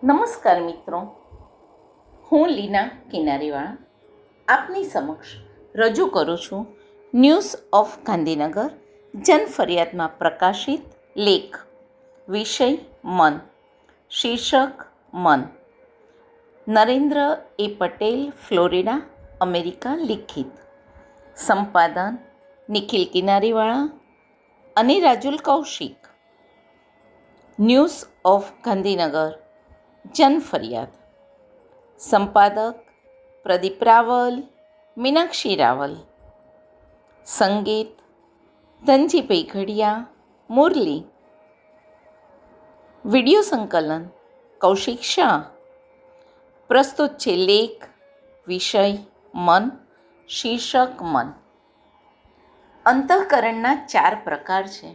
નમસ્કાર મિત્રો, હું લીના કિનારીવાળા આપની સમક્ષ રજૂ કરું છું ન્યૂઝ ઓફ ગાંધીનગર જન ફરિયાદમાં પ્રકાશિત લેખ. વિષય મન. શીર્ષક મન. નરેન્દ્ર એ પટેલ, ફ્લોરિડા, અમેરિકા લિખિત. સંપાદન નિખિલ કિનારીવાળા અને રાજુલ કૌશિક. ન્યૂઝ ઓફ ગાંધીનગર જન ફરિયાદ. સંપાદક પ્રદીપ રાવલ, મીનાક્ષી રાવલ. સંગીત ધનજીભાઈ ઘડિયા, મુરલી. વિડિયો સંકલન કૌશિક શાહ. પ્રસ્તુત છે લેખ. વિષય મન. શીર્ષક મન. અંતઃકરણના 4 પ્રકાર છે.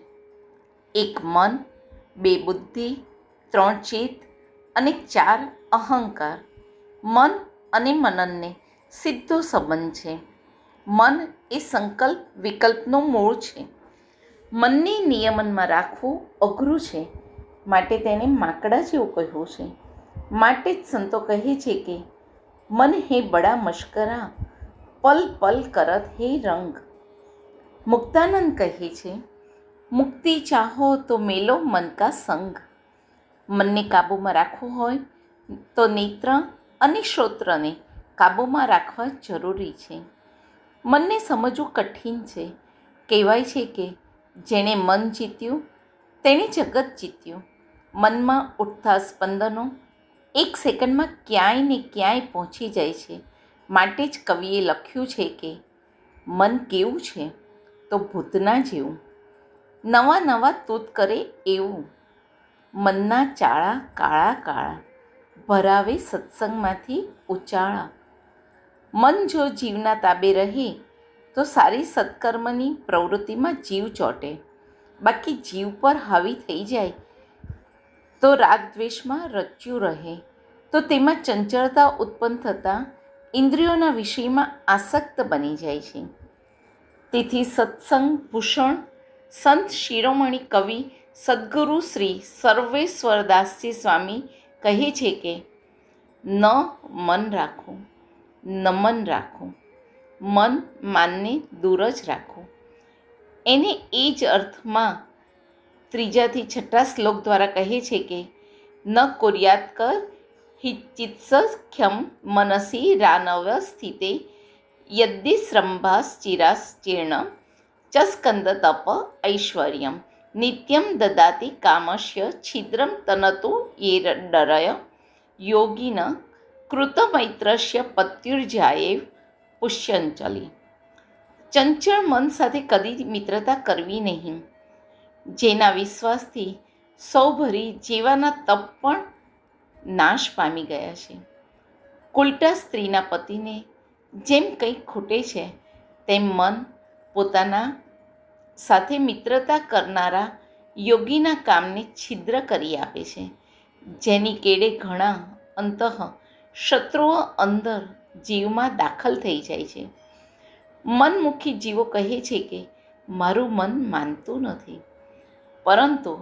1 મન, 2 બુદ્ધિ, 3 ચિત્ત અને 4 અહંકાર. મન અને મનનને સીધો સંબંધ છે. મન એ સંકલ્પ વિકલ્પનું મૂળ છે. મનને નિયમનમાં રાખવું અઘરું છે, માટે તેને માકડા જેવું કહ્યું છે. માટે જ સંતો કહે છે કે મન હે બડા મશ્કરા, પલ પલ કરત હે રંગ. મુક્તાનંદ કહે છે, મુક્તિ ચાહો તો મેલો મન કા સંગ. મનને કાબૂમાં રાખવું હોય તો નેત્ર અને શ્રોત્રને કાબૂમાં રાખવા જરૂરી છે. મનને સમજવું કઠિન છે. કહેવાય છે કે જેણે મન જીત્યું તેણે જગત જીત્યું. મનમાં ઉઠતા સ્પંદનો 1 સેકન્ડમાં ક્યાંય ને ક્યાંય પહોંચી જાય છે. માટે જ કવિએ લખ્યું છે કે મન કેવું છે તો ભૂતના જેવું, નવા નવા તૂત કરે એવું. મનના ચાળા કાળા કાળા, ભરાવે સત્સંગમાંથી ઉચાળા. મન જો જીવના તાબે રહે તો સારી સત્કર્મની પ્રવૃત્તિમાં જીવ ચોંટે. બાકી જીવ પર હાવી થઈ જાય તો રાગદ્વેષમાં રચ્યું રહે, તો તેમાં ચંચળતા ઉત્પન્ન થતાં ઇન્દ્રિયોના વિષયમાં આસક્ત બની જાય છે. તેથી સત્સંગ ભૂષણ સંત શિરોમણી કવિ સદ્ગુરુ શ્રી સર્વેશ્વરદાસજી સ્વામી કહે છે કે ન મન રાખવું, નમન રાખવું, મન માનને દૂર જ રાખવું. એને એ જ અર્થમાં 3 થી 6 શ્લોક દ્વારા કહે છે કે ન કુર્યાત કર હિચિત્સખ્યમ મનસી રાનવ સ્થિતે યદ્દિશ્રંભાસ ચિરાસ ચીર્ણ ચસ્કંદ તપ ઐશ્વર્યમ નિત્યમ દદાતિ કામસ્ય છિદ્રમ તનતુ યેરડરય યોગિન કૃતમૈત્રસ્ય પત્યુર્જાયેવ પુષ્યંચલિ. ચંચળ મન સાથે કદી મિત્રતા કરવી નહીં. જેના વિશ્વાસથી સૌભરી જેવાના તપ પણ નાશ પામી ગયા છે. કુલટા સ્ત્રીના પતિને જેમ કંઈક ખૂટે છે, તેમ મન પોતાના સાથે મિત્રતા કરનારા યોગીના કામને છિદ્ર કરી આપે છે. જેની કેડે ઘણા અંતઃ શત્રુઓ અંદર જીવમાં દાખલ થઈ જાય છે. મનમુખી જીવો કહે છે કે મારું મન માનતું નથી. પરંતુ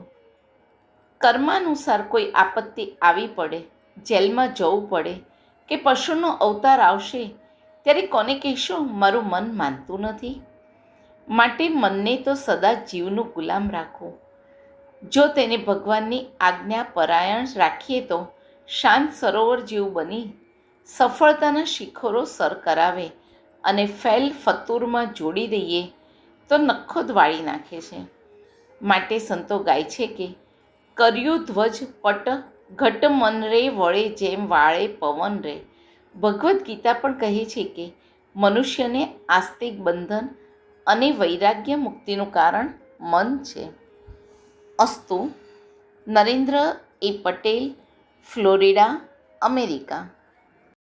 કર્માનુસાર કોઈ આપત્તિ આવી પડે, જેલમાં જવું પડે કે પશુનો અવતાર આવશે, ત્યારે કોને કહેશો મારું મન માનતું નથી? માટે મનને તો સદા જીવનું ગુલામ રાખવું. જો તેને ભગવાનની આજ્ઞા પરાયણ રાખીએ તો શાંત સરોવર જેવું બની સફળતાના શિખરો સર કરાવે અને ફેલ ફતુરમાં જોડી દઈએ તો નખો જ વાળી નાખે છે. માટે સંતો ગાય છે કે કર્યું ધ્વજ પટ ઘટ મન રે વળે જેમ વાળે પવન રે. ભગવદ્ ગીતા પણ કહે છે કે મનુષ્યને આસ્તિક બંધન અને વૈરાગ્ય મુક્તિનું કારણ મન છે. અસ્તુ. નરેન્દ્ર એ પટેલ, ફ્લોરિડા, અમેરિકા.